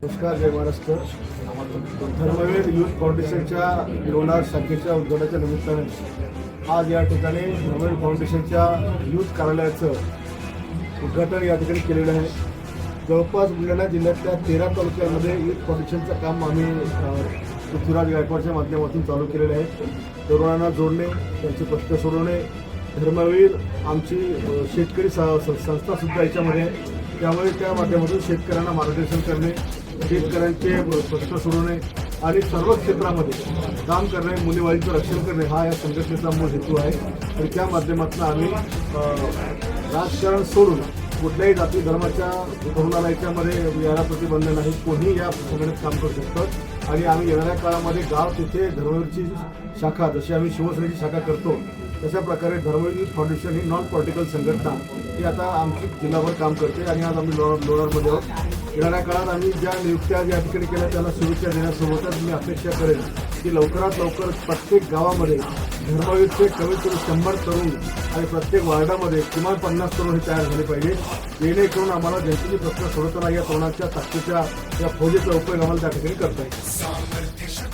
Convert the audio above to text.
नमस्कार, जय महाराष्ट्र. धर्मवीर युथ फाउंडेशनच्या लोणार शाखेच्या उद्घाटनाच्या निमित्ताने आज या ठिकाणी धर्मवीर फाउंडेशनच्या युथ कार्यालयाचं उद्घाटन या ठिकाणी केलेलं आहे. जवळपास बुलढाणा जिल्ह्यातल्या 13 तालुक्यांमध्ये युथ फाउंडेशनचं काम आम्ही पृथ्वीराज गायकवाडच्या माध्यमातून चालू केलेलं आहे. तरुणांना जोडणे, त्यांचे प्रश्न सोडवणे. धर्मवीर आमची शेतकरी संस्थासुद्धा याच्यामध्ये आहे. त्यामुळे त्या माध्यमातून शेतकऱ्यांना मार्गदर्शन करणे, शेतकऱ्यांचे प्रश्न सोडवणे आणि सर्व क्षेत्रामध्ये काम करणे, मुलीबाळीचं रक्षण करणे हा या संघटनेचा मूळ हेतू आहे. आणि त्या माध्यमातून आम्ही राजकारण सोडून कुठल्याही जाती धर्माच्या तरुणाला याच्यामध्ये याला प्रतिबंध नाही. कोणी या संघटनेत काम करू शकतं. आणि आम्ही येणाऱ्या काळामध्ये गाव तिथे धर्मवीरची शाखा, जशी आम्ही शिवसेनेची शाखा करतो तशा प्रकारे धर्मवीर युथ फाउंडेशन ही नॉन पॉलिटिकल संघटना ही आता आमची जिल्हाभर काम करते. आणि आज आम्ही लोणारमध्ये आहोत. येणाऱ्या काळात आम्ही ज्या नियुक्त्या या ठिकाणी केल्या त्यांना शुभेच्छा देण्यासोबतच मी अपेक्षा करेन की लवकरात लवकर प्रत्येक गावामध्ये धर्मवीरचे कमीत कमी 100 तरुण आणि प्रत्येक वार्डामध्ये किमान 50 तरुण हे तयार झाले पाहिजे, जेणेकरून आम्हाला जनतेचे प्रश्न सोडवताना या तरुणाच्या ताकदीच्या या फौजेचा उपयोग आम्हाला त्या ठिकाणी करता येईल.